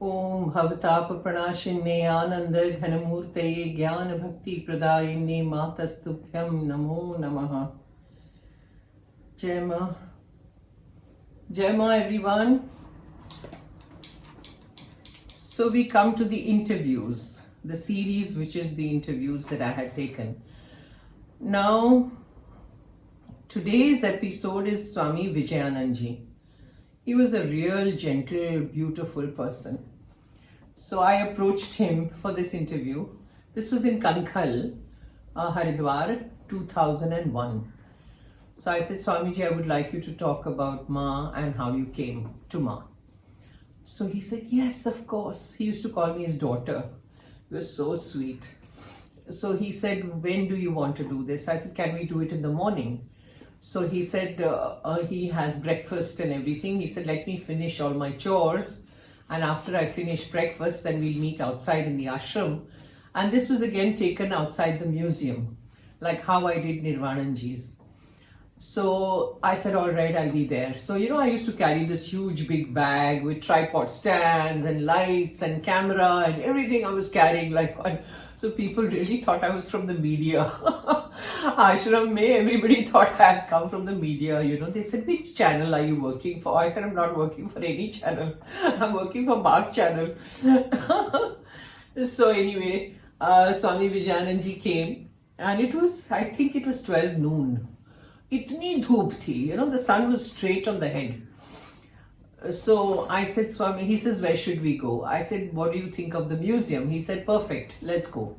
Om Bhavatapa Pranashinne Ananda Ghanamurtaye Jnana Bhakti Pradayinne Matastubhyam Namo Namaha. Jai Ma. Jai Ma, everyone. So we come to the interviews, the series which is the interviews that I had taken. Now, today's episode is Swami Vijayanandaji. He was a real gentle, beautiful person. So I approached him for this interview. This was in Kankhal, Haridwar, 2001. So I said, Swamiji, I would like you to talk about Ma and how you came to Ma. So he said, yes, of course. He used to call me his daughter. It was so sweet. So he said, when do you want to do this? I said, can we do it in the morning? So he said, he has breakfast and everything. He said, let me finish all my chores. And after I finish breakfast, then we'll meet outside in the ashram. And this was again taken outside the museum, like how I did Nirvananji's. So I said, all right, I'll be there. So, I used to carry this huge big bag with tripod stands and lights and camera and everything I was carrying like one. So people really thought I was from the media. Ashram mein, everybody thought I had come from the media. They said, which channel are you working for? I said, I'm not working for any channel. I'm working for Mass Channel. So anyway, Swami Vijayanandaji came and I think it was 12 noon. Itni dhoop thi, the sun was straight on the head. So I said, Swami, he says, where should we go? I said, what do you think of the museum? He said, perfect, let's go.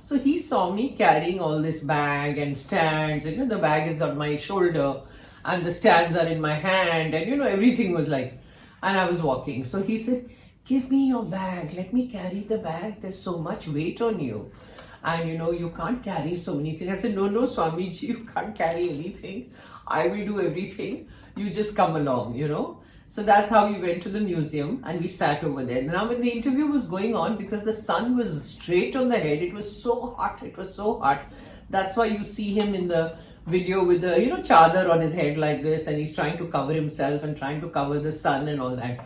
So he saw me carrying all this bag and stands, and the bag is on my shoulder and the stands are in my hand, and everything was like, and I was walking. So he said, give me your bag, let me carry the bag, there's so much weight on you. And you can't carry so many things. I said, no, Swamiji, you can't carry anything. I will do everything. You just come along, So that's how we went to the museum and we sat over there. Now when the interview was going on, because the sun was straight on the head, it was so hot. That's why you see him in the video with the, chadar on his head like this, and he's trying to cover himself and trying to cover the sun and all that.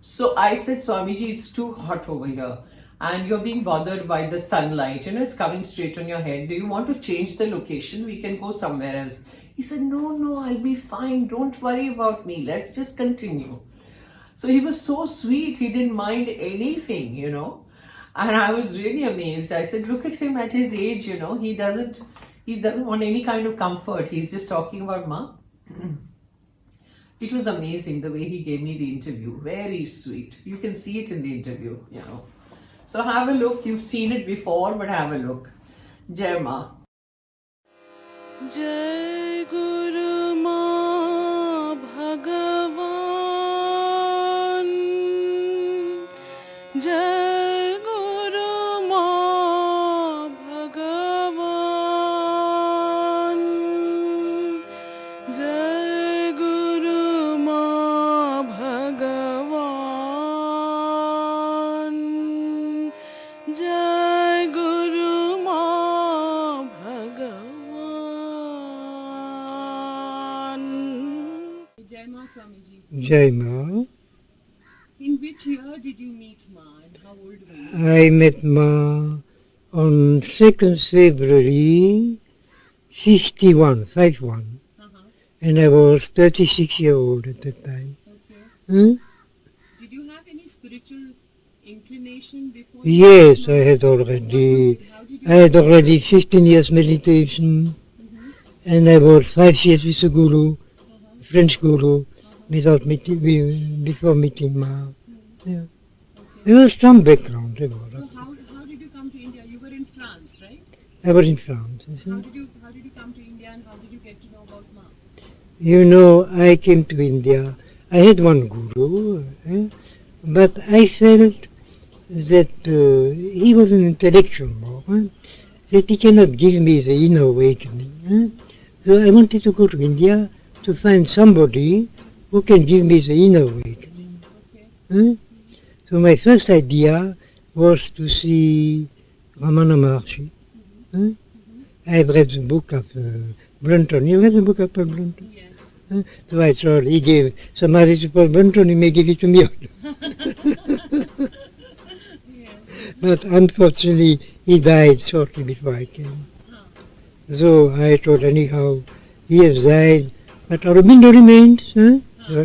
So I said, Swamiji, it's too hot over here. And you're being bothered by the sunlight, it's coming straight on your head. Do you want to change the location? We can go somewhere else. He said, no, I'll be fine. Don't worry about me. Let's just continue. So he was so sweet. He didn't mind anything, And I was really amazed. I said, look at him at his age, he doesn't want any kind of comfort. He's just talking about Ma. It was amazing the way he gave me the interview. Very sweet. You can see it in the interview, So have a look. You've seen it before, but have a look. Jai Ma. Jai Guru Ma Bhagavan. Jai Guru Ma Bhagavan. Jai Guru Ma Bhagavan. Jai Guru Ma Bhagavan. Jai Ma Swamiji. Jai Ma. In which year did you meet Ma and how old were you? I met Ma on 2nd February 51, and I was 36 years old at that time. Okay. Did you have any spiritual inclination before? Yes, I had already 15 years meditation, and I was 5 years with a guru, French guru, before meeting Ma. Yeah. There was some background. So how did you come to India? You were in France, right? I was in France. How did you come to India and how did you get to know about Ma? I came to India. I had one guru, but I felt that he was an intellectual more, that he cannot give me the inner awakening. So I wanted to go to India to find somebody who can give me the inner awakening. Okay. So my first idea was to see Ramana Maharshi. I read the book of Brunton. You read the book of Paul Brunton? Yes. So I thought he gave somebody to Paul Brunton, he may give it to me. But unfortunately, he died shortly before I came. So I thought anyhow, he has died, but Aurobindo remained, huh?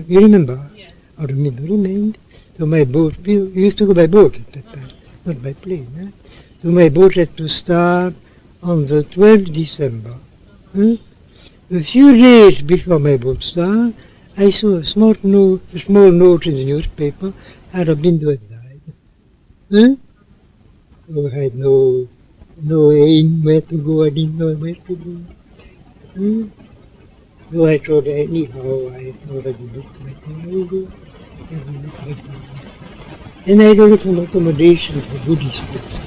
You remember? Yes. Aurobindo remained. So my boat, we used to go by boat at that time, not by plane. Huh? So my boat had to start on the 12th December. Huh? A few days before my boat started, I saw a small note in the newspaper, Aurobindo had died. Huh? So I had no aim where to go, I didn't know where to go. Hmm? So I thought anyhow, I thought I would look like I will go. And I got some accommodation for Buddhist people.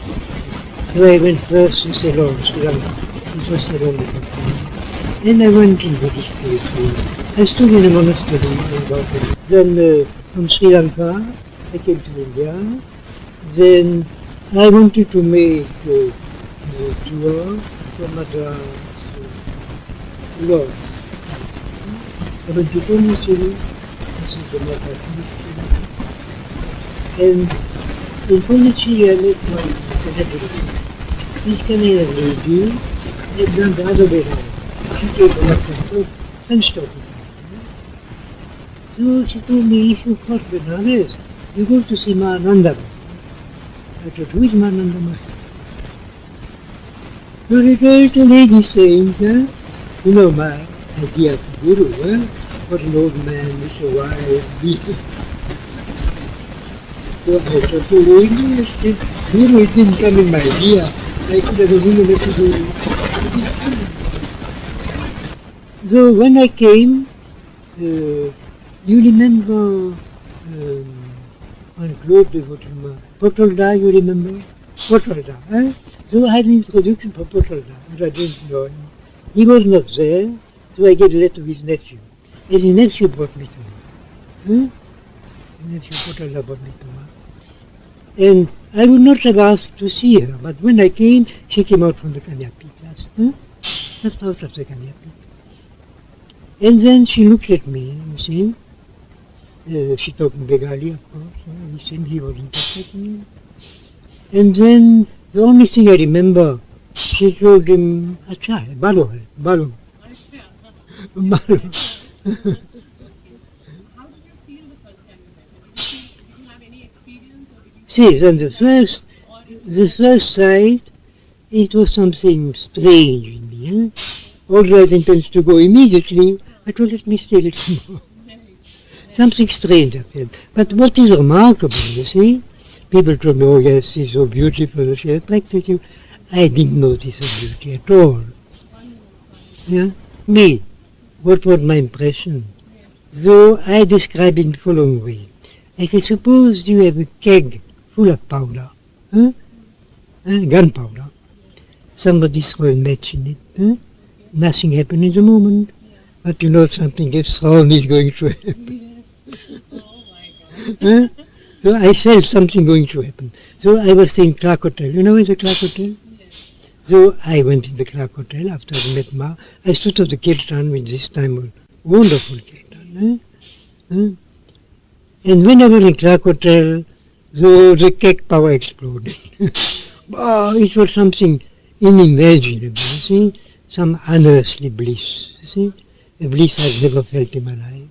So I went first to Ceylon, Sri Lanka. This was Ceylon at the time. And I went to Buddhist place. I stood in a monastery about it. Then from Sri Lanka, I came to India. Then I wanted to make the tour from Madras to Lord. I went to Pondicherry, this is the Mahatma. And in Pondicherry I met my Canadian. This Canadian lady had done the other way around. She came from Africa and stopped. So she told me, if you cross Benares, you go to see Ma Anandamayee. I thought, who is Ma Anandamayee? So it was the lady saying, you know, my idea of Guru, what an old man with a wife be. So I thought, oh, English, Guru, it didn't come in my idea. I could have a woman as a Guru. So when I came, you remember on Claude de Vautremont, Potolda, you remember? Potolda, eh? So I had an introduction for Potolda, which I didn't know him. He was not there, so I get a letter of his nephew. And his nephew brought me to him. His nephew Potolda brought me to her. And I would not have asked to see her, but when I came, she came out from the Kanyapitas. Just out of the Kanyapitas. And then she looked at me, you see. She talked in Bengali, of course. He said he wasn't accepting me. And then the only thing I remember, she told him, "Acha, balo hai, balo." Balo. How did you feel the first time you met her? Did you have any experience, or did you? See, then the first sight, it was something strange in me. Although I intended to go immediately, I thought, let me stay a little more. Something strange I felt. But what is remarkable, you see, people told me, oh yes, she's so beautiful, she attracted you. I didn't notice her beauty at all. Yeah? Me, what was my impression? So I describe it in the following way. I say, suppose you have a keg full of powder, gunpowder. Somebody throws a match in it. Nothing happened in the moment. But you know, if something gets thrown, it's going to happen. Oh my God. So I felt something going to happen. So I was saying Clark Hotel. You know where the Clark Hotel? Yes. So I went to the Clark Hotel after I met Ma. I stood at the Kirtan, which this time was wonderful Kirtan. And when I was in Clark Hotel, the cake power exploded. Oh, it was something unimaginable, you see? Some unearthly bliss, you see? A bliss I've never felt in my life.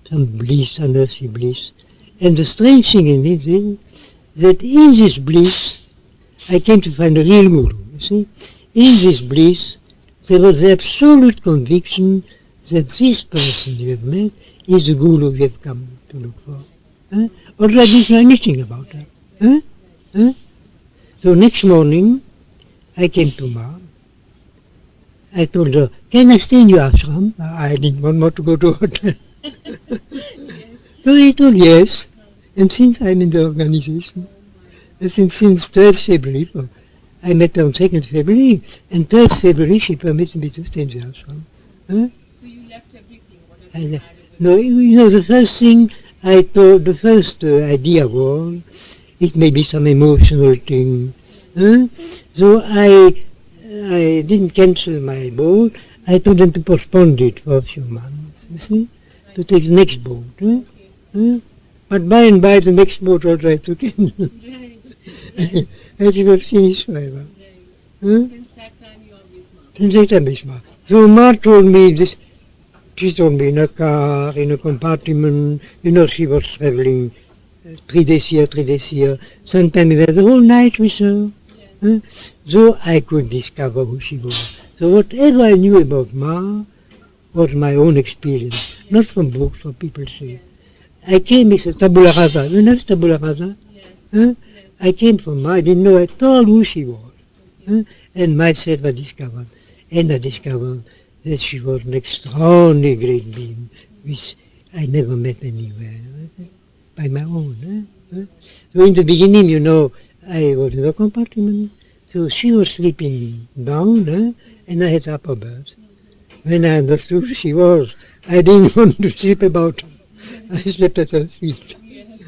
Some bliss, unearthly bliss. And the strange thing in it is that in this bliss, I came to find a real Guru, you see? In this bliss, there was the absolute conviction that this person you have met is the Guru you have come to look for. Although I didn't know anything about her. So next morning, I came to Ma. I told her, can I stay in your ashram? I didn't want more to go to a hotel. So he told yes. And since I'm in the organization, since 3rd February, I met her on 2nd February, and 3rd February she permitted me to stay in the ashram. So you left everything? What else you had? No, you know, the first thing I thought, the first idea was, it may be some emotional thing. So I didn't cancel my boat. I told them to postpone it for a few months, you see, to take the next boat. But by and by the next boat also I took in. and she was finished forever. Huh? Since that time you are with Ma. Since that time is Ma. So Ma told me this, she told me in a car, in a compartment, she was traveling 3 days here, 3 days here. Sometimes we were the whole night with her. Huh? So I could discover who she was. So whatever I knew about Ma was my own experience, not from books or people say. I came with a tabula rasa. You know tabula rasa? Yes. Huh? I came from Ma, I didn't know at all who she was. Huh? And myself I discovered. And I discovered that she was an extraordinary great being, which I never met anywhere, by my own. Huh? So in the beginning, I was in a compartment. So she was sleeping down, and I had upper berth. When I understood who she was, I didn't want to sleep about her. I slept at her feet. Yes.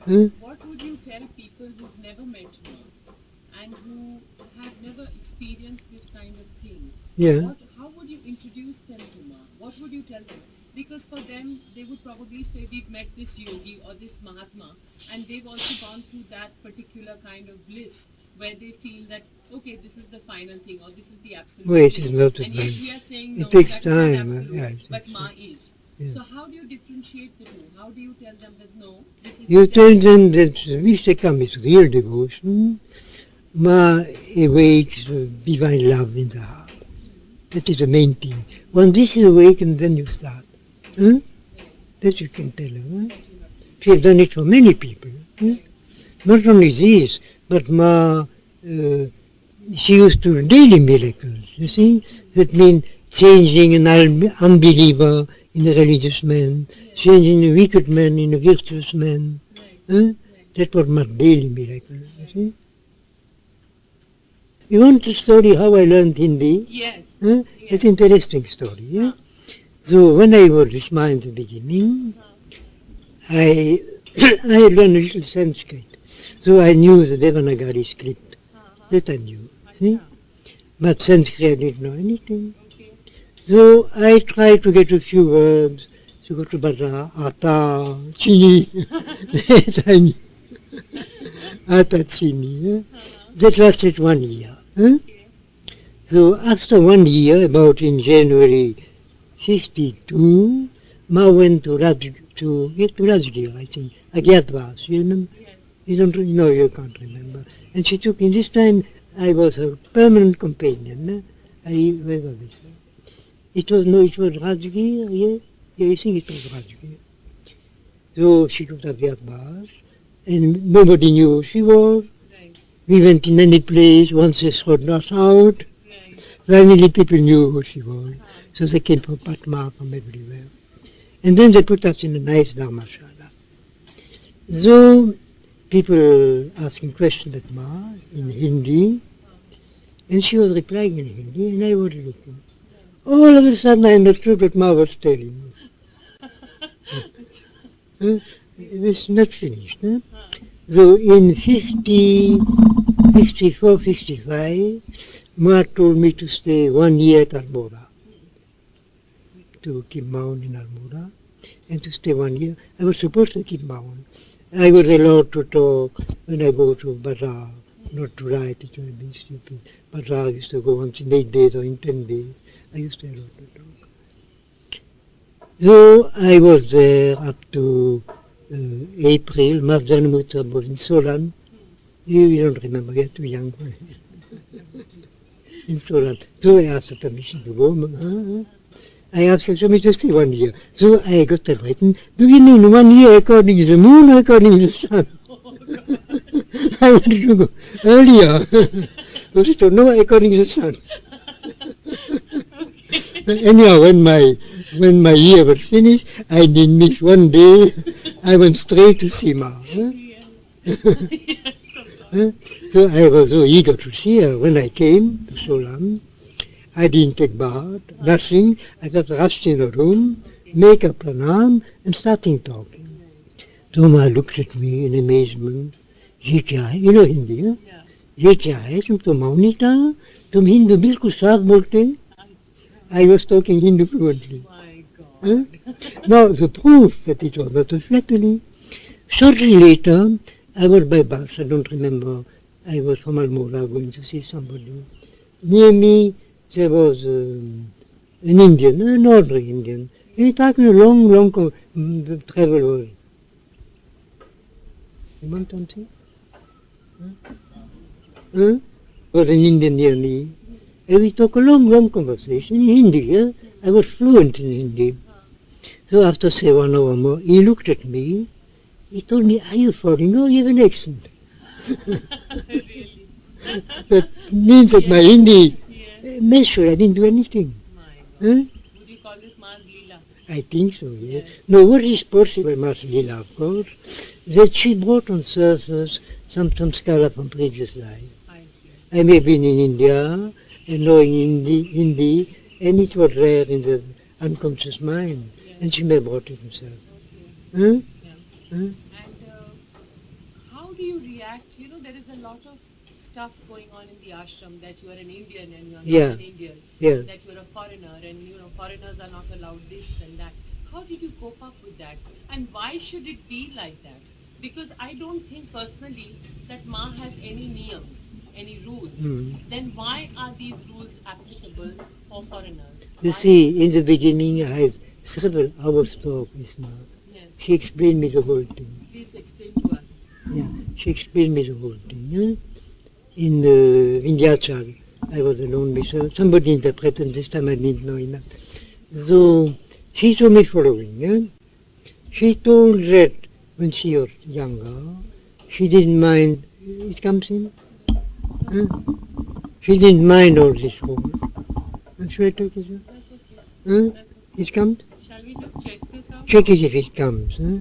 Huh? What would you tell people who've never met Ma and who have never experienced this kind of thing? Yeah. How would you introduce them to Ma? What would you tell them? Because for them, they would probably say, we've met this yogi or this Mahatma, and they've also gone through that particular kind of bliss where they feel that, okay, this is the final thing or this is the absolute Well, it thing. is not And yet advanced. we are saying, It no, takes that's not time, absolute, yeah, it but takes Ma time. is. Yeah. So how do you differentiate the two? How do you tell them that, no, this is... You tell them that if they come with real devotion, Ma awakes divine love in the heart. That is the main thing. When this is awakened, then you start. Huh? That you can tell her. Huh? She has done it for many people. Huh? Not only this, but Ma, she used to do daily miracles, you see? That means changing an unbeliever in a religious man, changing a wicked man in a virtuous man. Huh? That was my daily miracle, you see? You want to study how I learned Hindi? Yes. Huh? Yes. It's an interesting story. Yeah? So when I was with Ma in the beginning, I learned a little Sanskrit. So I knew the Devanagari script. That I knew. See? But Sanskrit I didn't know anything. Okay. So I tried to get a few words. To go to bazaar, ata, chini. That I knew. Ata, chini. Yeah? That lasted 1 year. Huh? Okay. So after 1 year, about in January 52, Ma went to Rajgir, I think, Agyatras, you remember? Yes. You don't know, you can't remember. And she took me, this time I was her permanent companion. I went with her. It was Rajgir, yeah? Yeah, I think it was Rajgir. So she took Agyatras, and nobody knew who she was. Right. We went in any place, once they threw us out. Right. Finally people knew who she was. So they came from Patna, from everywhere. And then they put us in a nice dharmashala. So people asking questions at Ma in Hindi, and she was replying in Hindi, and I was looking. All of a sudden I understood what Ma was telling me. It was not finished. Huh? So in 54, 55, Ma told me to stay 1 year at Almora, to keep Maun in Almora, and to stay 1 year. I was supposed to keep Maun. I was allowed to talk when I go to bazaar, not to write, it would have been stupid. Bazaar used to go once in 8 days or in 10 days. I used to allowed to talk. So I was there up to April. Ma Janamutta was in Solan. You don't remember, you're too young. In Solan. So I asked her permission to go. I asked her to stay 1 year. So I got them written. Do you mean 1 year according to the moon or according to the sun? I wanted to go earlier. So she told, no, according to the sun. Anyhow, when my year was finished, I didn't miss 1 day. I went straight to see Ma. Huh? So I was so eager to see her. When I came to Solan, I didn't take bath, nothing. I got rushed in the room, make a pranam, and starting talking. So Ma looked at me in amazement. ये क्या है? You know Hindi, huh? ये क्या है? तुम तो मौनी था? तुम हिंदी बिल्कुल साफ बोलते? I was talking Hindu fluently. My God. Huh? Now, the proof that it was not a flattery, shortly later, I was by bus, I don't remember. I was from Almora going to see somebody. Near me there was an Indian, an ordinary Indian. He talking a long travel was. You want something? Huh? Was an Indian near me. And we talked a long conversation in Hindi. Yeah? I was fluent in Hindi. So after say 1 hour more, he looked at me. He told me, "Are you foreign? Oh, you have an accent." Really? That means that my Hindi, Yes. measure, I didn't do anything. My God. Huh? Would you call this Ma's Leela? I think so, yes. Yes. No, what is possible, Mas Lila, of course, that she brought on surface some scala from previous life. I see. I may have been in India and knowing Hindi, and it was rare in the unconscious mind, and she may have brought it herself. Okay. Huh? Yeah. Huh? And how do you react? You know, there is a lot of stuff going on in the ashram that you are an Indian and you are Yeah. not an Indian. Yeah. That you are a foreigner and you know foreigners are not allowed this and that. How did you cope up with that? And why should it be like that? Because I don't think personally that Ma has any niyams, any rules. Then why are these rules applicable for foreigners? You Why- see, in the beginning, I had several hours talk with Ma. Yes. She explained me the whole thing. Please explain to us. Yeah, she explained me the whole thing. Huh? In the Vindhyachal, I was alone with her. Somebody interpreted this time, I didn't know enough. So she told me following. Huh? She told that when she was younger, she didn't mind. It comes in. Huh? She didn't mind all this whole. Should I take it? That's okay. Huh? That's okay. It comes? Shall we just check this out? Check it if it comes. Huh?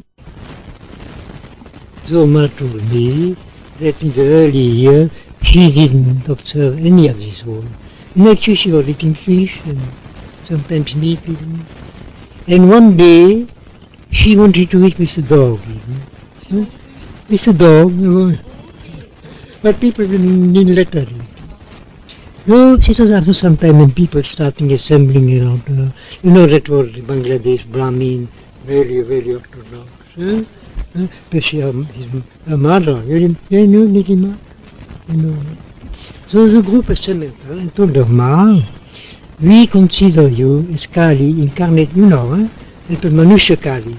So Ma told me that in the early year she didn't observe any of this whole. And actually she was eating fish and sometimes meat even. And one day she wanted to eat with the dog even. Huh? With the dog, you know. But people didn't let her eat. No, she was after some time when people starting assembling around her. You know that was the Bangladesh Brahmin, very orthodox. Huh? But she, her mother, you knew Nitima? You know. So the group assembled her and told her, "Ma, we consider you as Kali incarnate, you know, huh? It was Manusha Kali.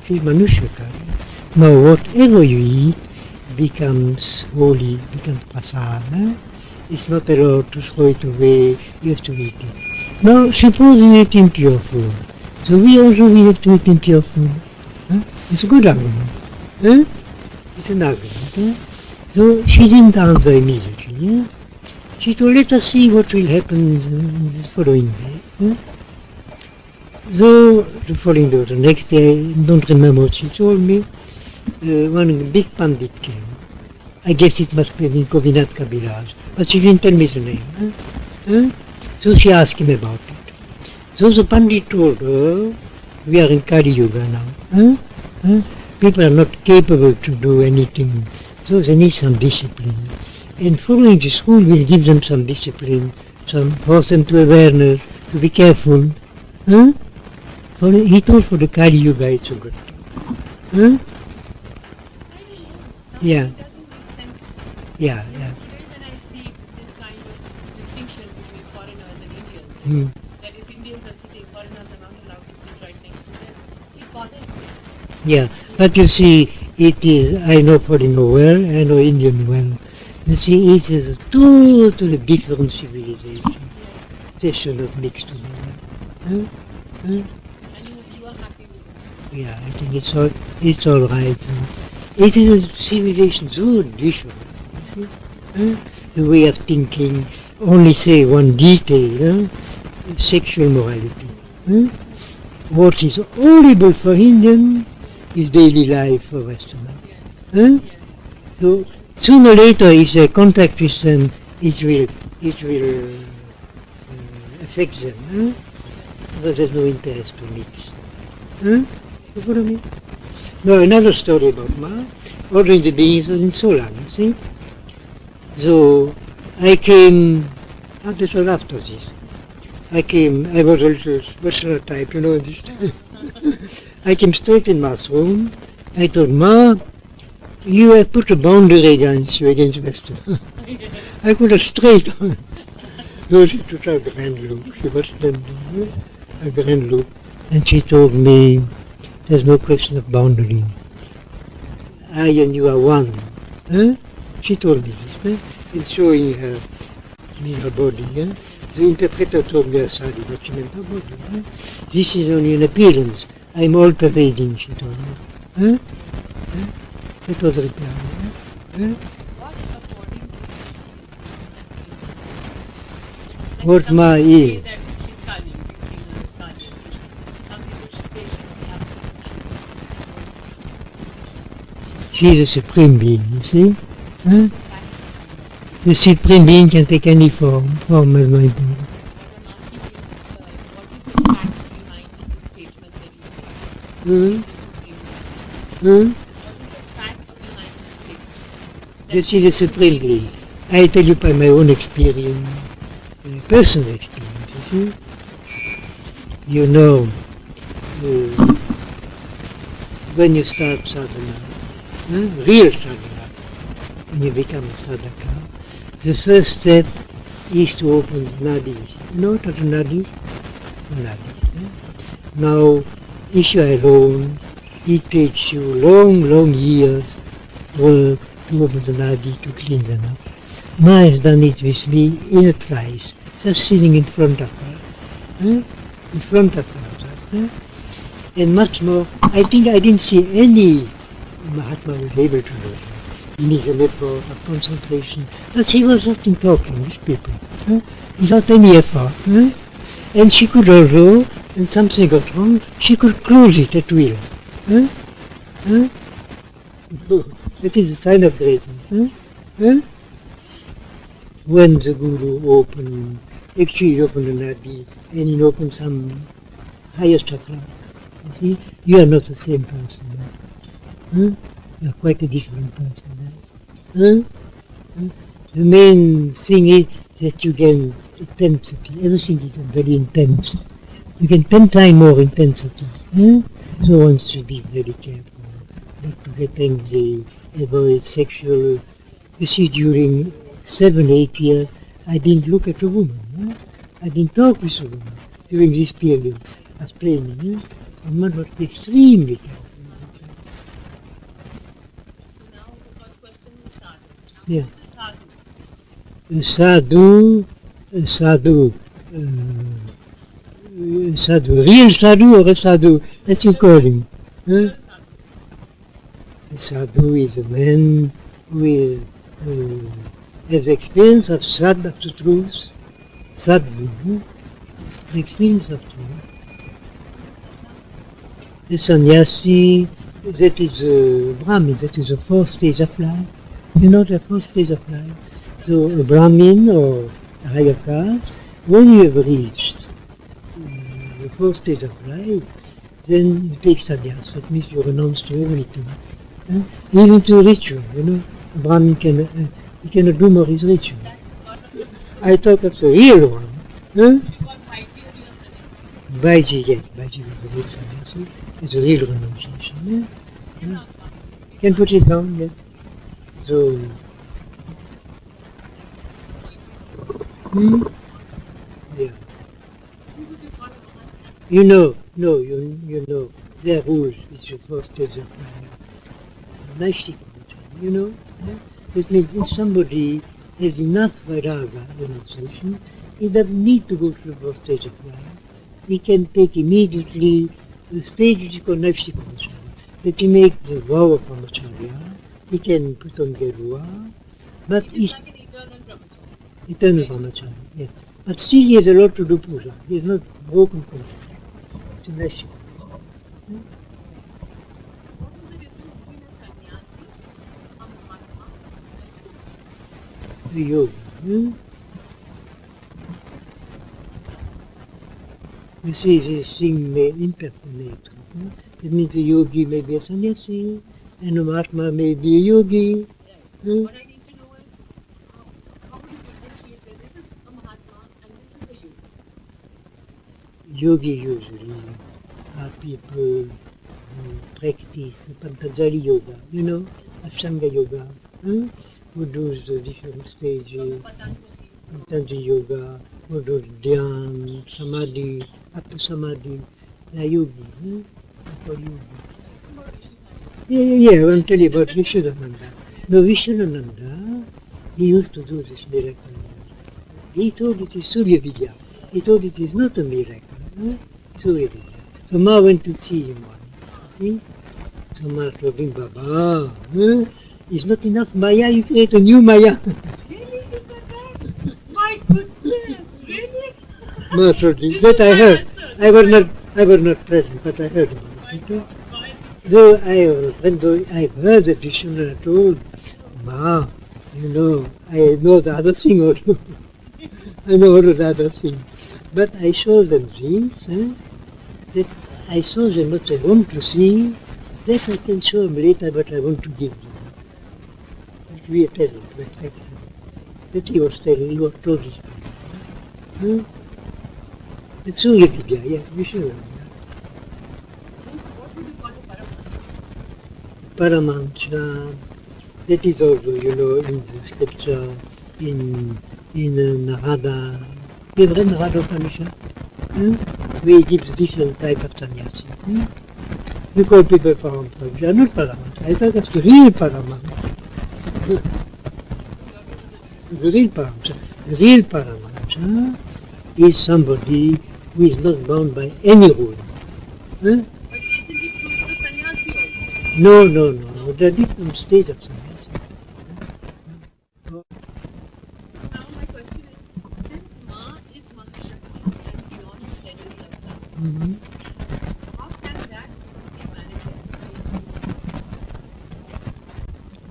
She's Manusha Kali. Now whatever you eat becomes holy, becomes prasad. Huh? It's not allowed to throw it away, you have to eat it. Now suppose you eat impure food. So we have to eat impure food. Huh? It's a good argument. Huh? It's an argument. Huh? So she didn't answer immediately. Huh? She told, "Let us see what will happen in the following days." Huh? So the following day, the next day, I don't remember what she told me, one big pandit came. I guess it must be in Govinath Kaviraj, but she didn't tell me the name. Huh? Huh? So she asked him about it. So the pandit told her, "We are in Kali Yuga now. Huh? Huh? People are not capable to do anything, so they need some discipline. And following the school will give them some discipline, force them to awareness, to be careful." Huh? He told for the Kali Yuga it's a good thing. Huh? Yeah. It doesn't make sense to me. Yeah. Today when I see this kind of distinction between foreigners and Indians, Hmm. that if Indians are sitting, foreigners are not allowed to sit right next to them, it bothers me. Yeah, but you see, it is, I know foreigner well, I know Indian well. You see, it is a totally different civilization. They should not mix together. Huh? Huh? And you are happy with it. Yeah, I think it's all right. It is a civilization so different, you see. Huh? The way of thinking, only say one detail, huh? Sexual morality. Huh? What is horrible for Indian is daily life for Westerners. Huh? So sooner or later, if they contact with them, it will affect them. Huh? But there's no interest to mix. Huh? You follow me? Now another story about Ma. Order in the beings was in Solan, you see. So I came, this was after this. I was also Westerner type, you know, this time. I came straight in Ma's room. I told Ma, You have put a boundary against Western. I could have straight on. So she took a grand look. She was standing, a grand look. And she told me, there's no question of boundary. I and you are one. Huh? She told me this, in showing her, her body. The interpreter told me a sari, but she meant her body. This is only an appearance. I'm all pervading, she told me. That was the reply. What Ma is? She is the Supreme Being, you see? The Supreme Being can take any form as my being. That she is the Supreme Being. I tell you by my own experience, personal experience, you see? You know, when you start sadhana, real sadhana, when you become a sadhaka, the first step is to open the nadis. You know what are the nadis? The nadis. Now, if you are alone, it takes you long years work to open the nadi, to clean them up. Ma has done it with me in a trice, just sitting in front of her. In front of her. And much more, I think I didn't see any Mahatma was able to do it. He needs a level of concentration. But he was often talking with people, without any effort. And she could also, when something got wrong, she could close it at will. That is a sign of greatness. When the Guru opened, actually opened the Nadi, and he opened some higher chakra, you see, you are not the same person. You are quite a different person. The main thing is that you gain intensity. Everything is very intense. You get 10 times more intensity. So one should be very careful not to get angry, avoid sexual. You see, during 7-8 years, I didn't look at a woman. I didn't talk with a woman during this period of training. One must be extremely careful. Now the first question is sadhu. Yeah. Sadhu. Sadhu, real sadhu or a sadhu, that's you call him. A sadhu is a man who is, has experience of sad, of the truth, sadhu, the experience of truth. The sannyasi, that is a Brahmin, that is the fourth stage of life. You know the fourth stage of life. So a Brahmin or a higher caste, when you have reached the fourth stage of life, then you take sannyas. That means you renounce to everything. Even to ritual, you know. A Brahmin he cannot do more his ritual. I talk of the real one. Baiji, yes, Baiji was the real sannyasi. It's a real renunciation. You can put it down, yeah. So, yeah. You know, there are rules which are first stage of life. You know? That means if somebody has enough vairaga renunciation, he doesn't need to go to the first stage of life. He can take immediately the stage which is called Naishtika Brahmacharya. That he make the vow of Brahmacharya, he can put on Gerua, but he's Like an eternal brahmacharya. eternal Brahmacharya, yes. But still he has a lot to do puja. He is not broken completely. It's a Naishtika. What is the difference between a sannyasi, a mahatma, and The yoga. You see, this thing may impersonate. It means the yogi may be a sannyasi, and a mahatma may be a yogi. What I need to know is how would you differentiate that this is a mahatma and this is a yogi? Yogi usually are people practice Patanjali yoga, you know, Ashtanga yoga, who does the different stages, Patanjali yoga, who does dhyan, samadhi, up to samadhi, yogi, yogi. Yeah, I want to tell you about Vishuddhananda. No, Vishuddhananda, he used to do this miracle. He told it is Surya Vidya. He told it is not a miracle, Surya Vidya. So Ma went to see him once, see? So Ma told him, Baba, it's not enough Maya, you create a new Maya. Really, she said that? My goodness, really? Ma told him, that I heard. I was not present, but I heard about it. Though I've heard that Vishnu told, Ma, you know, I know the other thing also. I know all the other thing. But I saw them this, that I saw them what I want to see, that I can show them later what I want to give them. That we are telling, that he was telling, he was told this. It's Surya Vidya, yeah, Vishnu. What would you call a Paramahansa, that is also, you know, in the scripture, in Narada. You've read Narada Upanishad? Where it gives different type of sannyasi. You call people Paramahansa. They are not Paramahansa. I thought that's the real Paramahansa. The real Paramahansa. The real Paramahansa is somebody who is not bound by any rule. But isn't it true for the sannyasi also? No. There are different stages of sannyasi. Now my question is, since Ma is Mahashakti and beyond steadily avatar, how can that be manifested?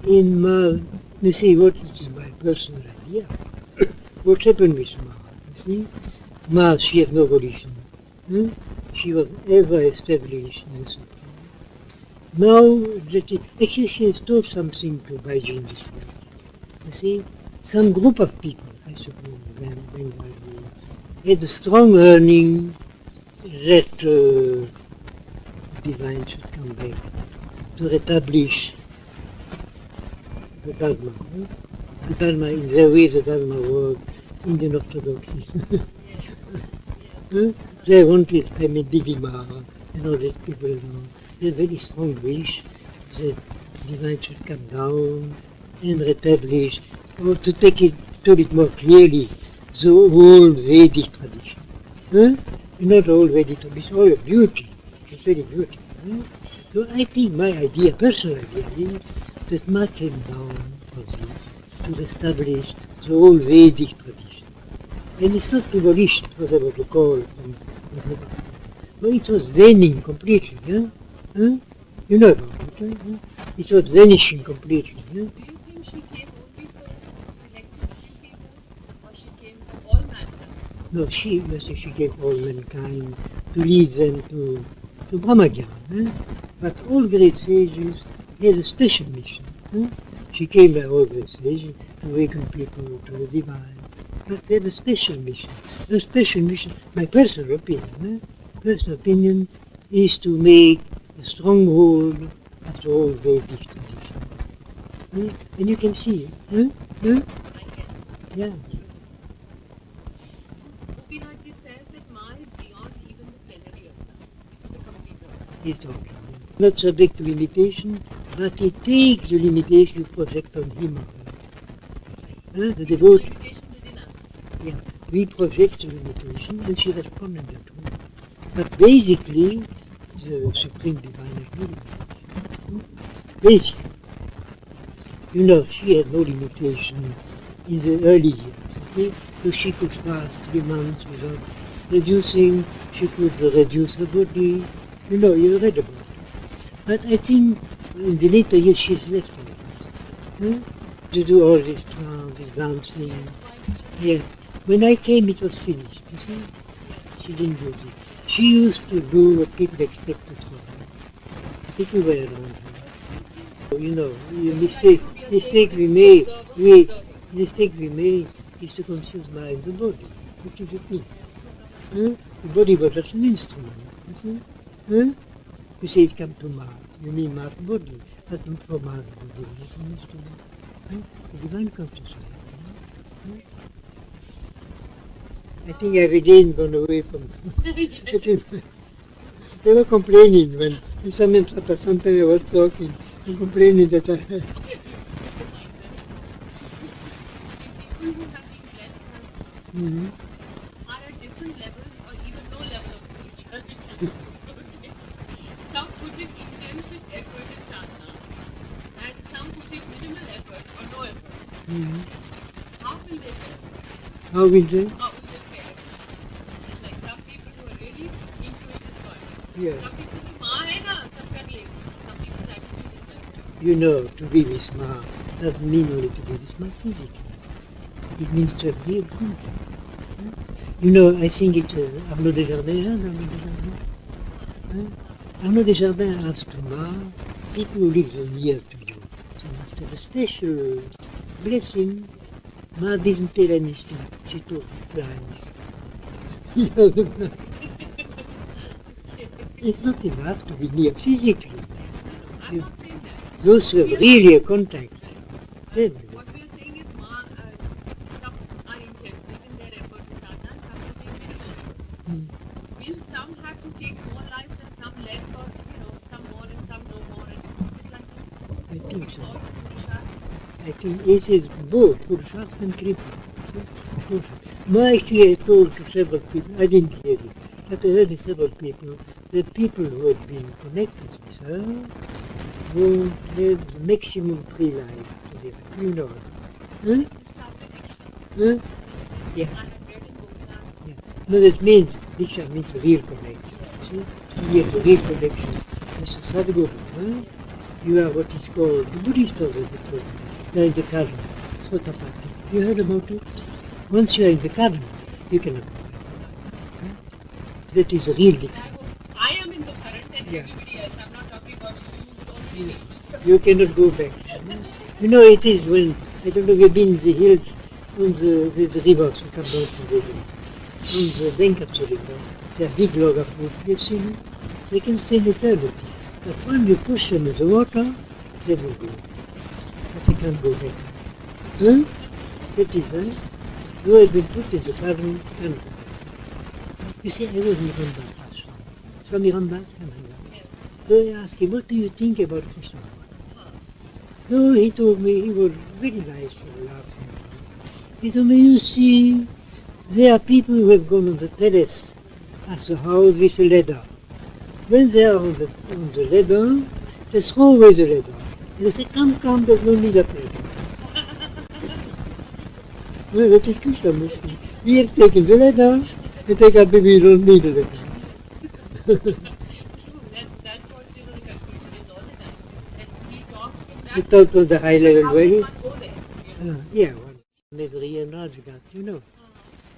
In Ma, you see, what is my personal idea? What happened with Ma? You see, Ma, she has no volition. She was ever established in the Supreme. Now, actually she has taught something to Baiji in this world. You see, some group of people, I suppose, Bengali, had a strong yearning that divine should come back to establish the Dharma. The Dharma in the way the Dharma works in the Orthodoxy. They wanted Didima and all these people, you know. They had very strong wish that divine should come down and establish, or to take it, tell it more clearly, the old Vedic tradition. Not all Vedic tradition, all beauty. It's very beautiful. So I think my idea, personal idea, is that Ma came down for this, to establish the old Vedic tradition. And it's not to abolish it, whatever to call it. No, it was waning completely. You know about it. It was vanishing completely. Do you think she came only for selected few people, or she came for all mankind? No, she gave all mankind to lead them to Brahmagyan. But all great sages have a special mission. She came by all great sages to awaken people to the divine. But they have a special mission. The special mission, my personal opinion, is to make a stronghold of the old Vedic tradition. And you can see it. Yeah. Gopinath ji says that Ma is beyond even the plenary avatar, which is the complete avatar. He's talking. Not subject to limitation, but he takes the limitation you project on him. The devotee. Limitation within us. Yeah, we project the limitation and she responds to that. But basically, the Supreme Divine has no limitation. Basically. You know, she had no limitation in the early years, you see. So she could fast 3 months without reducing, she could reduce her body. You know, you read about it. But I think in the later years she's left all this. To do all this trance, this dancing. Yeah. When I came it was finished, you see. She didn't do it. She used to do what people expected from her. People were around her. You know, the mistake we made is to confuse mind and the body. What does it mean? The body was just an instrument, you see. You say it come to Ma. You mean Ma's body, but not for Ma's body. It means to Ma. The divine consciousness. I think every day has gone away from them. They were complaining when sometimes I was talking, and complaining that I People who have been blessed are at different levels or even no level of spirituality. Some put in intensive effort in sadhana and some put in minimal effort or no effort. How will they fare? How will they? How will they fare? It's like some people who are really into it is God. Yeah. Some people say, Ma hai na, sab kar le. Some people actually decide. You know, to be with Ma doesn't mean only to be with Ma physically. It means to have real contact. You know, I think it's Arnaud Desjardins, Arnaud Desjardins asked to Ma, people who live near to you, they must have a special blessing. Ma didn't tell anything. She told flies. It's not enough to be near physically. I'm not saying that. Those who have really a contact. Then, What we are saying is some are intensive in their effort to sadhana and some are saying minimal. Will some have to take more lives and some less or, some more and some no more and is it like that? I think so. Or Purusharth? I think it is both Purusharth and kripa. Ma actually I told to several people, I didn't hear it, but I heard to several people that people who had been connected with her would have the maximum pre-life to live. You know. Huh? This is after Diksha. Huh? Yeah. I have read in Gopinath. Yeah. No, that means Diksha means real connection. See? Yes, a real connection. Mr. Sadhguru, huh? You are what is called, the Buddhist order, you are in the karma, Sotapati. You heard about it? Once you are in the karma, you cannot go back. Huh? That is a real Diksha. I am in the current and Yeah. everybody else. I'm not talking about you only. You cannot go back. You know, it is when, I don't know, we've been in the hills, on the rivers, we come down from the hills, on the bank of the river, there are big log of wood, you've seen it? They can stay in eternity. But when you push them in the water, they will go. But they can't go back. Huh? That is, huh? You have been put in the garden, can't go back. You see, I was in Rambha, Swami Rambha, so I asked him, what do you think about Krishna? So he told me, he was very nice and laughing. He told me, you see, there are people who have gone on the terrace of the house with a ladder. When they are on the ladder, they throw away the ladder. And they say, come, there's no need of ladder. Well, that is Krishnamurti. He has taken the ladder, and take up baby, you don't need a ladder. True, that's what the conclusion is all the time. That he talks from that. He talked on the high level How way. does one go there? Yeah, one never year Rajgat, you know.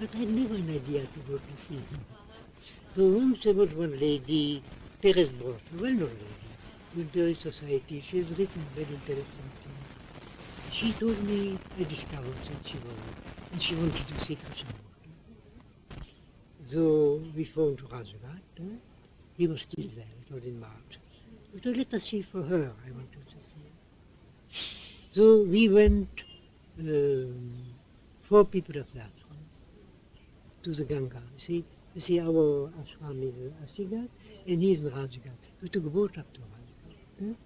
But I had never an idea to go to see him. So once there was one lady, Teres Broch, a well-known lady, in the society. She has written very interesting things. She told me, I discovered that she was, and she wanted to see Krishnamurti. So we phoned to Rajgat. He was still there, it was in March. We thought, let us see for her, I wanted to see her. So we went, 4 people of the ashram, to the Ganga. You see our ashram is Ashigat, and he is in Rajgat. We took a boat up to Rajgat.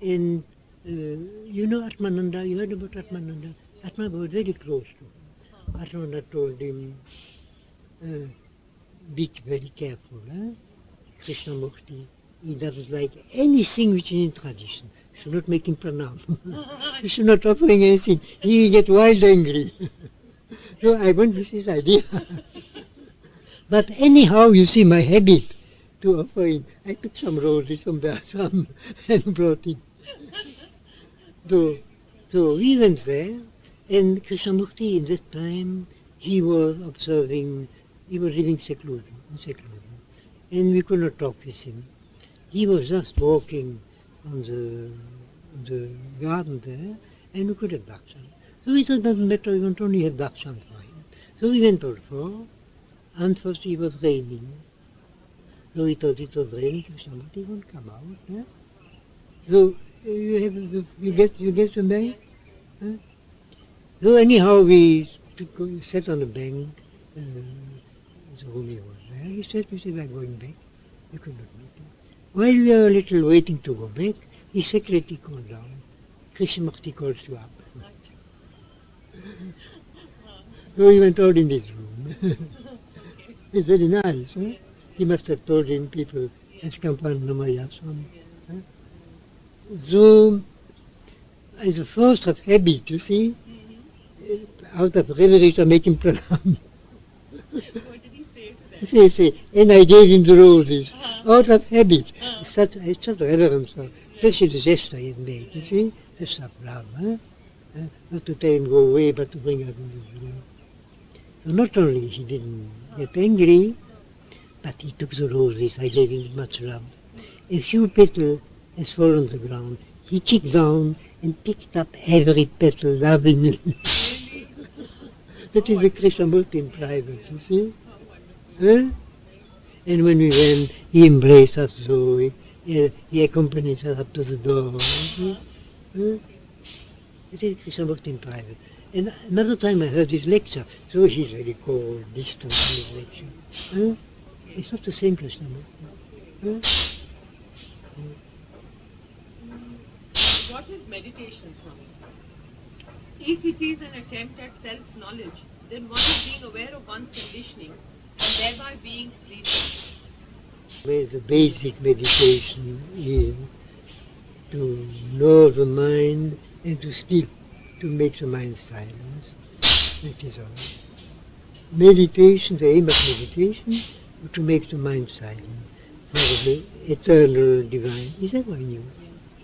And you know Atmananda, you heard about Atmananda? Atmananda was very close to him. Atmananda told him, be very careful, Krishnamurti. He doesn't like anything which is in tradition. You should not make him pranam. You should not offer him anything. He will get wild angry. So I went with his idea. But anyhow, you see my habit to offer him. I took some roses from the ashram and brought him. So we went there, and Krishnamurti in that time, he was observing, he was living in seclusion. And we could not talk with him. He was just walking on the garden there, and we could have darshan. So we thought it doesn't matter, we want only have darshan for him. So we went all four, and first it was raining. So he thought it was raining, Krishna Murti won't come out. Huh? So you get the bank? Huh? So anyhow we sat on the bank, the Rumi was there. We said we are going back. We could not meet him. While we were a little waiting to go back, his secretary called down. Krishnamurti calls you up. So he went out in his room. It's very nice. Huh? He must have told him people, it's Anandamayee Swami. So, as a force of habit, you see, out of reverie to make him pranam. What did he say to them? Say, and I gave him the roses, out of habit. It's such reverence, especially the gesture he had made, you see, just of love. Huh? Not to tell him go away, but to bring out in his room. So not only he didn't get angry, but he took the roses, I gave him much love. A few petals has fallen on the ground. He kicked down and picked up every petal lovingly. That is the Krishnamurti in private, you see. Huh? And when we went, he embraced us so, he accompanied us up to the door. You see? Huh? It is Krishnamurti in private. And another time I heard his lecture, so he's very cold, distant in his lecture. Huh? It's not the same Krishnamurti. Huh? What is meditation, Swami? If it is an attempt at self-knowledge, then one is being aware of one's conditioning and thereby being free. Where the basic meditation is to know the mind and to sleep, to make the mind silence. That is all. Meditation, the aim of meditation, is to make the mind silent for the eternal divine. Is ever in you,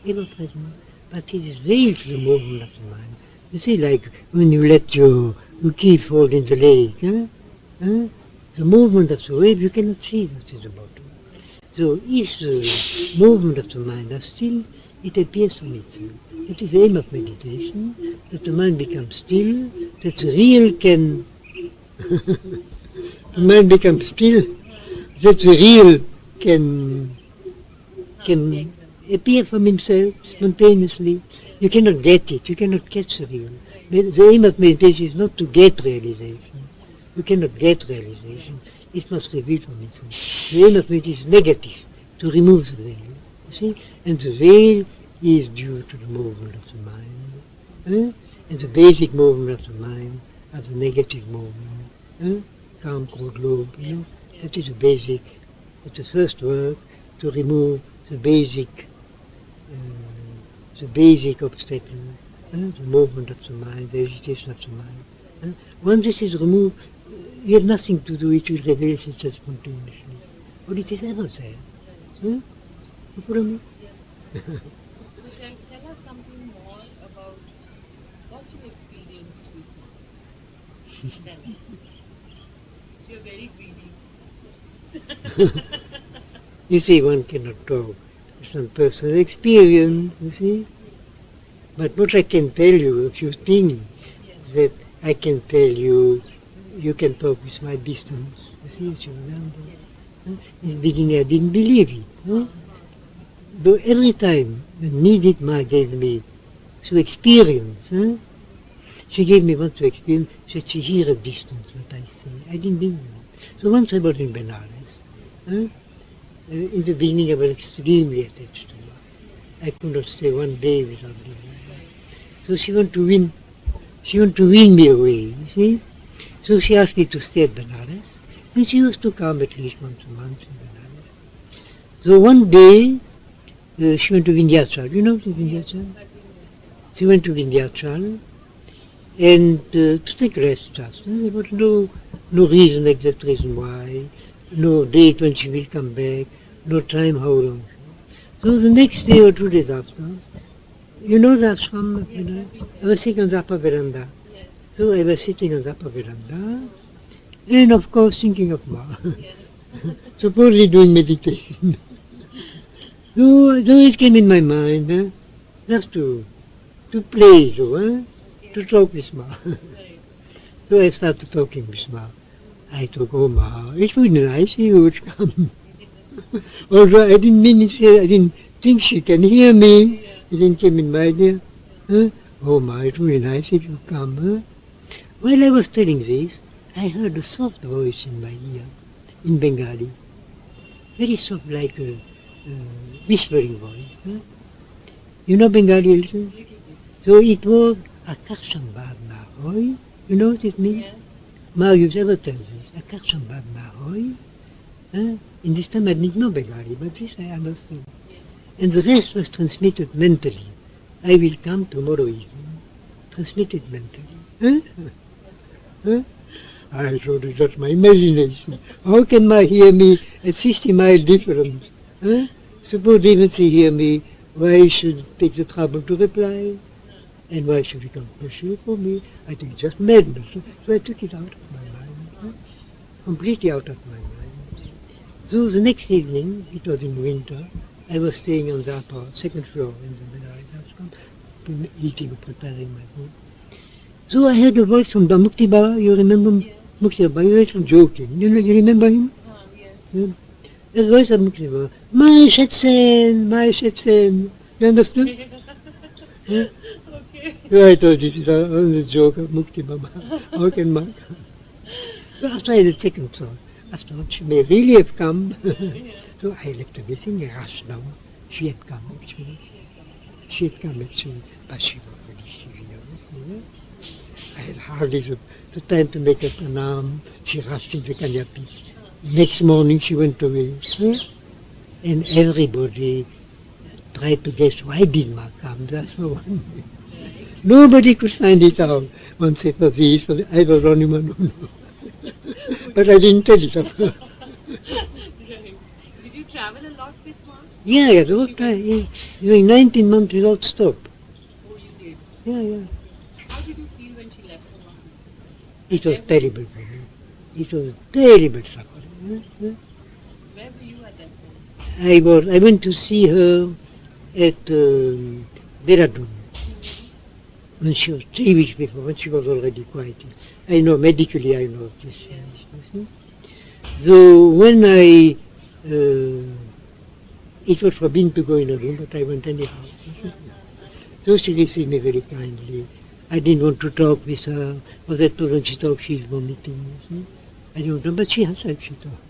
ever present. But it is veiled to the movement of the mind. You see, like when you let your key fall in the lake, huh? The movement of the wave, you cannot see what is about. So if the movement of the mind are still, it appears from itself. It is the aim of meditation, that the mind becomes still, that the real can, the mind becomes still, that the real can appear from himself spontaneously. You cannot get it, you cannot catch the real. The aim of meditation is not to get realization. You cannot get realization. It must reveal from itself. The aim of meditation is negative, to remove the veil. You see? And the veil is due to the movement of the mind. And the basic movement of the mind are the negative movement. Calm, cold, lobe, you know. That is the basic, it's the first work to remove the basic obstacle, the movement of the mind, the agitation of the mind. Once this is removed, you have nothing to do, it will reveal itself spontaneously. But it is ever there. You follow me? So tell us something more about what you experienced with Tell us. You're very greedy. You see, one cannot talk. Some personal experience, you see. But what I can tell you, a few things that I can tell you, you can talk with my distance. You see, what you remember? In the beginning I didn't believe it. Though every time Nidit Ma gave me through experience, she gave me once to experience, that she hear a distance what I say. I didn't believe it. So once I was in Benares, in the beginning I was extremely attached to her. I could not stay one day without being her. So she wanted to win me away, you see. So she asked me to stay at Benares, and she used to come at least once a month in Benares. So one day, she went to Vindhyachal. You know Vindhyachal? She went to Vindhyachal, and to take rest just. There was no reason, exact reason why, no date when she will come back, no time how long. So the next day or 2 days after, you know the ashram, you know, I was sitting on the upper veranda. Yes. So I was sitting on the upper veranda, and of course thinking of Ma. Yes. Supposedly doing meditation. So it came in my mind, just to play, to talk with Ma. Right. So I started talking with Ma. I told, oh Ma, it would be nice if you would come. Although I didn't mean it, I didn't think she can hear me. It didn't come in my idea. Huh? Oh my, it's really nice if you come. Huh? While I was telling this, I heard a soft voice in my ear, in Bengali. Very soft, like a whispering voice. Huh? You know Bengali also? So it was Akarsambad Mahoy. You know what it means? Yes. Ma, you've ever told this. Akarsambad Mahoy. Huh? In this time I didn't know Bengali, but this I understood. And the rest was transmitted mentally. I will come tomorrow evening. Transmitted mentally. Huh? Huh? I thought it was my imagination. How can Ma hear me at 60 miles difference? Huh? Suppose even she hear me, why should it take the trouble to reply? And why should it come special for me? I think it's just madness. So I took it out of my mind. Huh? Completely out of my mind. So the next evening, it was in winter, I was staying on the upper, second floor in the Bengali house, eating or preparing my food. So I heard a voice from the Mukti Baba. You remember Mukti Baba? He was joking. You remember him? Yes. Yeah. The voice of Mukti Baba. My Shetsen. You understood? Yeah? Okay. So I thought this is a joke of Mukti Baba. How can Mark? So after I had a second thought, after all, she may really have come. So I left everything, I rushed down. She had come actually. She had come actually, but she was really serious. Yeah? I had hardly the time to make up an arm. She rushed into Kanyapi. Next morning she went away. Huh? And everybody tried to guess why did Ma come. That's the one. Nobody could find it out. One said for this, for I was only one who knew. But I didn't tell it. Right. Did you travel a lot with Ma? Yeah, the whole time. Yeah. Doing 19 months without stop. Oh, you did. Yeah. How did you feel when she left for Ma? It was terrible for me. It was terrible suffering. Where were you at that time? I went to see her at Dehradun. When she was 3 weeks before, when she was already quite ill. I know, medically I know this. So when it was forbidden to go in a room, but I went anyhow. So she received me very kindly. I didn't want to talk with her, or that when she talked she's vomiting. I don't know, but she answered, she talked.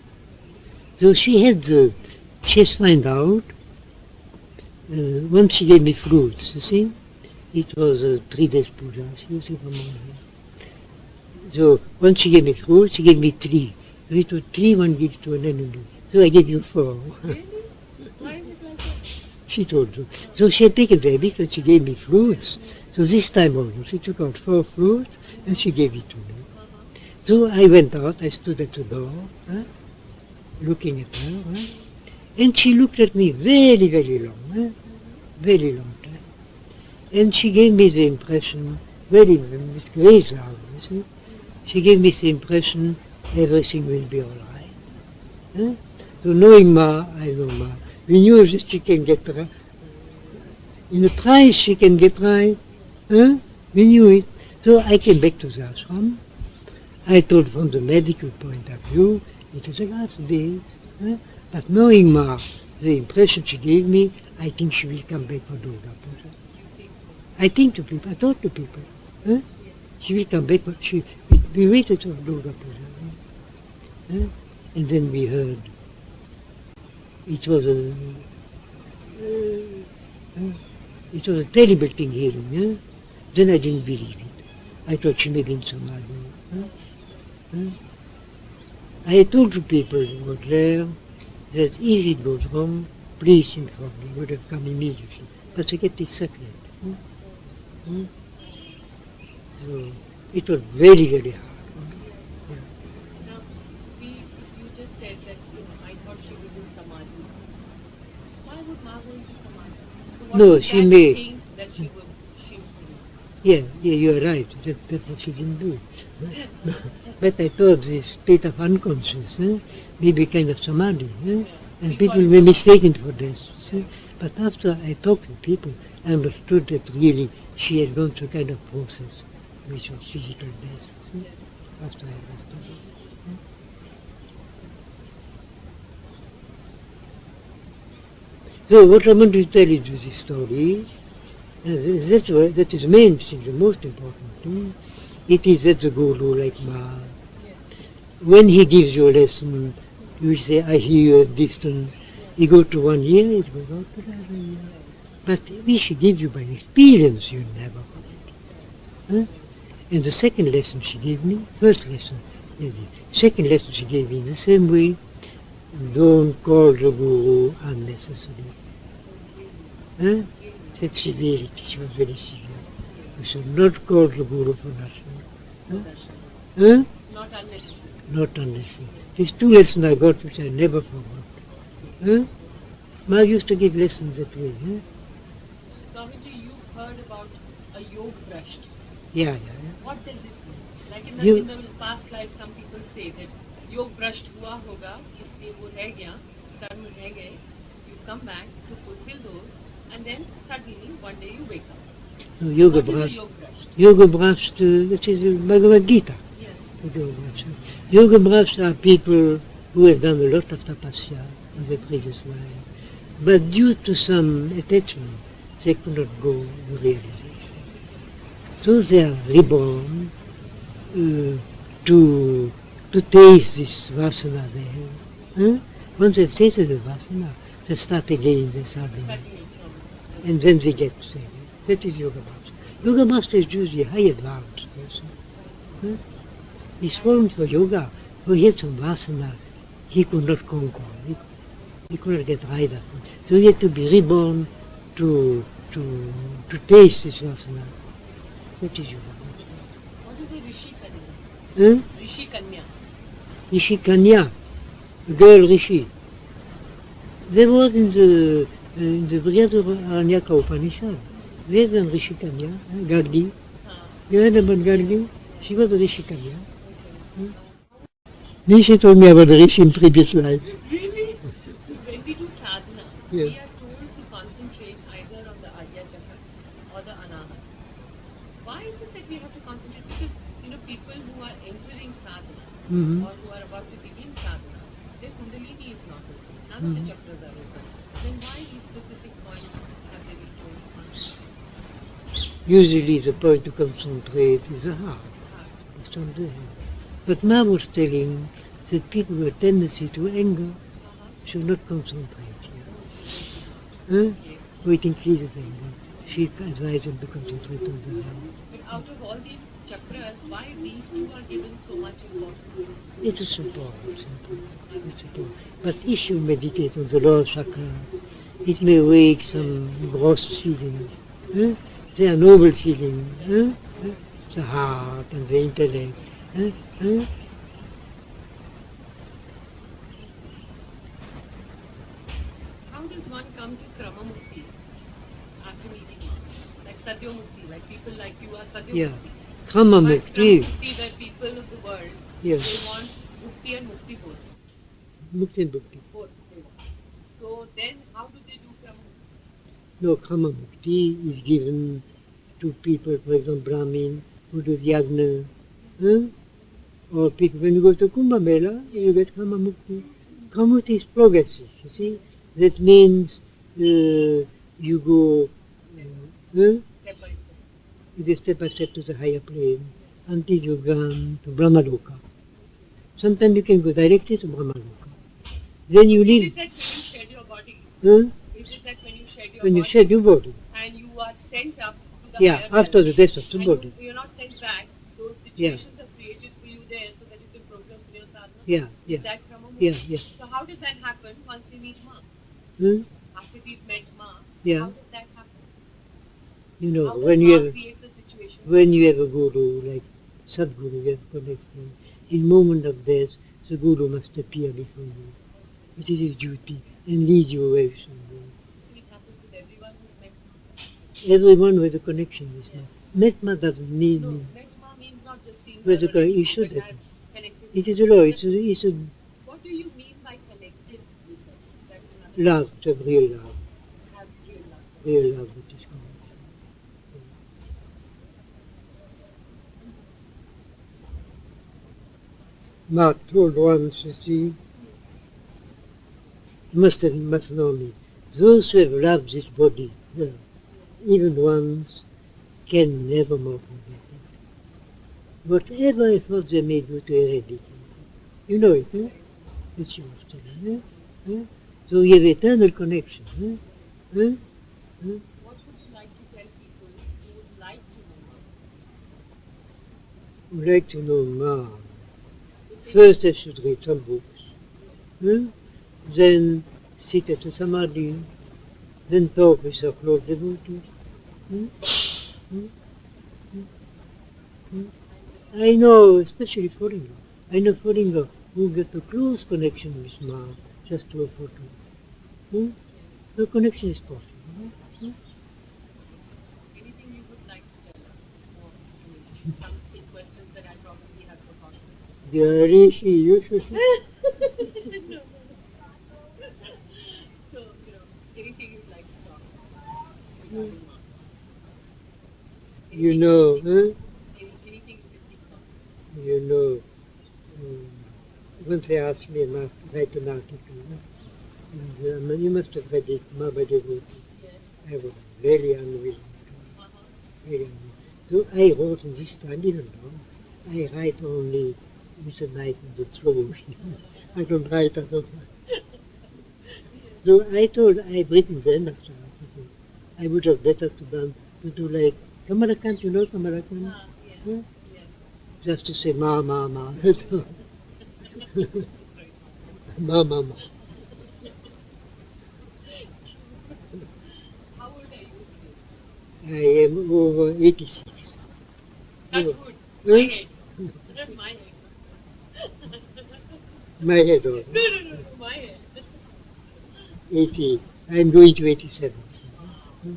So she has found out, once she gave me fruits, you see. It was a 3 days puja. She was from morning. So once she gave me fruits, she gave me 3. So it was 3 one gives to an enemy. So I gave you 4. Really? Why is it like that? She told you. So she had taken the habit and she gave me fruits. So this time also, she took out 4 fruits and she gave it to me. So I went out, I stood at the door, looking at her, and she looked at me very, very long, very long time. And she gave me the impression, with great love, she gave me the impression everything will be all right. So knowing Ma, I know Ma. We knew that she can get right. In a trice she can get right. We knew it. So I came back to the ashram. I told from the medical point of view, it is a last days. But knowing Ma, the impression she gave me, I think she will come back for Durga Puja. I think to people, I thought to people, she will come back, but we waited for Durga Puja. And then we heard, it was a terrible thing hearing. Then I didn't believe it. I thought she may be in Samadhi. I had told to people who were there that if it goes wrong, please inform me. I would have come immediately. But I get this secret. So it was very, very hard. Now, you just said that I thought she was in Samadhi. Why would Ma go into Samadhi? So what No, was she that may. thing that she was to do? Yeah, you're right. That's what she didn't do. But I thought this state of unconscious may be kind of samadhi, and people may mistake it for this. But after I talked to people, I understood that really she had gone through a kind of process, which was physical death. After I understood it. So what I want to tell you with this story, that is the main thing, the most important thing. It is that the Guru, like Ma, when he gives you a lesson, you will say, I hear you at distance. You go to 1 year, it goes out to another year. But we should give you by experience, you never forget. Huh? And the second lesson she gave me, first lesson, the second lesson she gave me in the same way, don't call the Guru unnecessarily. Huh? That's severity, she was very severe. You should not call the Guru for nothing. Huh? Huh? Not unnecessary. Not unnecessary. These two lessons I got which I never forgot. Huh? Ma used to give lessons that way. Huh? Swamiji, you heard about a yog brush. Yeah. What does it mean? Like in You- in the past life, some people say that योग भ्रष्ट हुआ होगा, इसलिए वो रह गया, कर्म रह गए. You come back to fulfill those, and then suddenly one day you wake up. No, Yoga What is a Bhash. yog brush? Yoga Bhash, that is Bhagavad Gita. Yes. Yoga Bhash. Yoga Bhash are people who have done a lot of tapasya in their previous life. But due to some attachment, they could not go to realization. So they are reborn to taste this vasana they have. Huh? Once they've tasted the vasana, they start again, they start again. Suddenly from And then they get saved. That is Yoga Master. Yoga Master is usually a high advanced person. Huh? He's formed for yoga, but he had some vasana he could not conquer. He could not get rid of it. So he had to be reborn to taste this vasana. That is Yoga Master. what is a Rishi Kanya? Huh? Rishi Kanya. Rishi Kanya, a girl Rishi. There was in the Brihadaranyaka Upanishad, there was Rishi Kanya, Gargi. You heard about Gargi? She was a Rishi Kanya. Me, she told me about the Rishi in previous life. Really? When we do sadhana, Yeah. we are told to concentrate either on the Adya Chakra or the Anahat. Why is it that we have to concentrate? Because, people who are entering sadhana Mhm. or who are about to begin sadhana, their kundalini is not open. None of the chakras are open. Then why these specific points have they been told to concentrate? Usually the point to concentrate is the heart. It's on the head. But Ma was telling that people with a tendency to anger should not concentrate here. Huh? For it increases anger. She advised them to concentrate on the heart. But out of all these chakras, why these two are given so much importance? It's a support. It's support. But if you meditate on the lower chakra, it may wake some gross feelings. Huh? They are noble feelings. Huh? The heart and the intellect. Huh? Huh? How does one come to Krama Mukti after meeting Mom? Like Sadhya Mukti, like people like you are Sadhya Yeah. Mukti. Krama But Mukti. Krama Mukti, where people of the world, Yeah. they want Mukti and Mukti both. Mukti and Bhakti. Both they want. So then how do they do Krama Mukti? No, Krama Mukti is given to people, for example, Brahmin, who do yagna. Huh? Or people, when you go to Kumbh Mela, you get Krama Mukti. Krama Mukti is progressive, you see. That means you go Step by step. you go step by step to the higher plane until you come to Brahmaloka. Sometimes you can go directly to Brahmaloka. Then you Is leave. it that when you shed your body? Huh? Is it that when you shed your When body you shed your body. and you are sent up to the Yeah, higher after the realms, death of the and body. you're not sent back, those Yeah. situations are created for you there so that you can progress in your sadhana? Yeah, yeah. Is that Krama Mukti? Yeah, yeah. So how does that happen once we meet Ma? Huh? After we've met Ma, Yeah. how does that happen? You know, How does when Ma you have create the situation? when you have a guru like Sadguru, you have connection. In moment of death, the guru must appear before you. It is his duty and lead you away from you. So it happens with everyone who's met Ma. Everyone with a connection with me. Metma doesn't need No, me. met Ma means not just seeing With her, the con- or you anything, should but have. have connected It with is her. a law. It's a What do you mean by connected with her? That's another love, to have real love. have real love. Real love, which is connection. Mark told once, you see, you must know me. those who have loved this body, even once, can never more forget it. Whatever effort they may do to eradicate it. You know it, eh? It's yours to them, eh? So you have eternal connection. Eh? Eh? What would you like to tell people who would like to know more? Would like to know more. First I should read some books. Then sit at a samadhi. Then talk with our close devotees. I know, especially foreigner. I know foreigner who get a close connection with Ma just to a photo. The connection is possible. Anything you would like to tell us? Or some questions that I probably have forgotten. You should. No. So, anything you'd like to talk about regarding Ma? You know, Anything you can think of? you know, once they asked me to write an article, and you must have read it, Ma by devotee. Yes. I was very unwilling to, very unwilling. So I wrote in this time, even though I write only with a knife in the throat. I don't write at all. So I told, I've written then after article, I would have better to do like Kamarakant, you know Kamarakant? Yes. Just to say ma, ma, ma. That's all. Ma, ma, ma. How old are you? I am over 86. That's Oh. good. My head. My head. My head on. No, my head. 80. I'm going to 87. So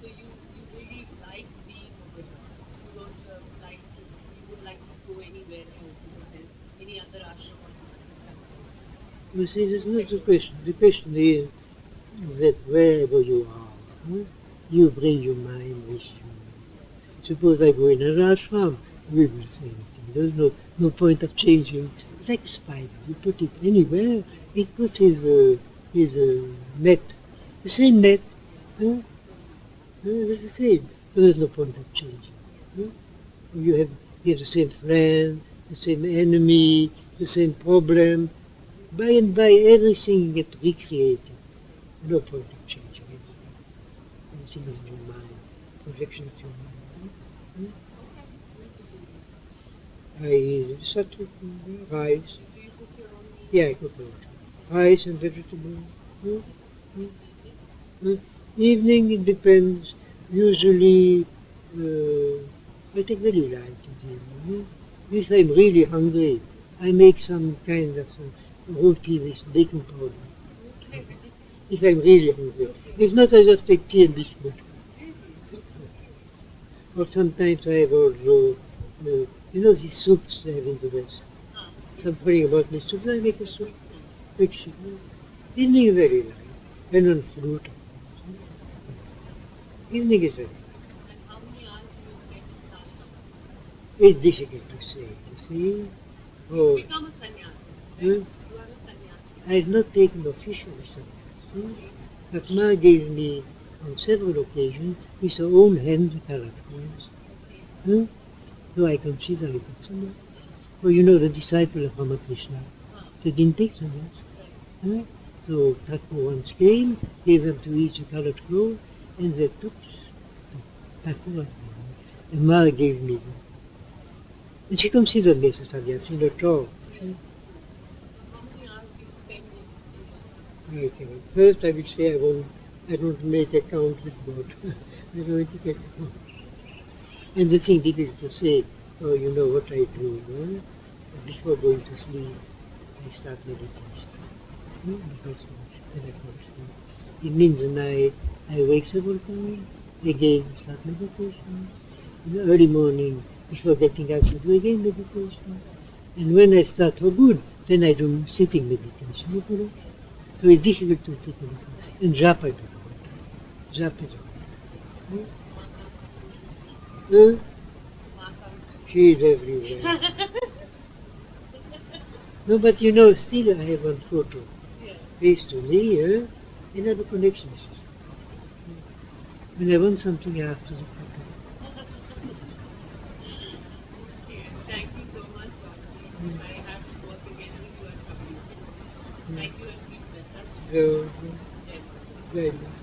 you really like being over here. You don't you would like to go anywhere else in the sense, any other ashram or something. You see, that's not the question. The question is that wherever you are, you bring your mind with you. Suppose I go in an ashram, we will say anything. There's no point of changing. Like a spider, you put it anywhere, it puts his net, the same net. It's the same. So there's no point of changing. You have the same friend, the same enemy, the same problem. By and by, everything gets recreated. No point of changing anything. Everything is in your mind, projection of your mind. I start with rice. Do you cook your own meal? Yeah, I cook a lot. Rice and vegetables. Evening, it depends. Usually, I take very light in the evening. If I'm really hungry, I make some kind of roti with baking powder. If I'm really hungry. If not, I just take tea and biscuit. Or sometimes I have also, these soups they have in the West. Something about my soup, I make a soup. Evening is very light. And on fruit. Evening is very light. And how many hours do you spend in sadhana? It's difficult to say, you see. Oh, Become a sannyasi. Right? Hmm? You are a sannyasi. I have not taken official sannyas, but Ma gave me on several occasions with her own hand the characters. So I consider it a sannyas. Well, the disciple of Ramakrishna, they didn't take sannyas. So Thakur once came, gave them to each a colored cloth, and they took Thakur and Ma gave me them. And she considered me as a sannyas in a talk. How many hours do you spend in Okay. First, I will say I don't make account with God. I don't take account. And the thing difficult to say, what I do. Before going to sleep, I start meditation. Because then I fall asleep. It means the night I wake several times, again start meditation. In the early morning, before getting up, I do again meditation. And when I start for good, then I do sitting meditation. So it's difficult to take meditation. And japa I do. Japa is all. She is everywhere. No, but still I have one photo. Yeah. Face to me, Another connections. When I want something, I ask to the people. Okay, thank you so much, Swamiji. I have to work again with you and community. Thank you and keep bless us. Very, Jai Guru. very much.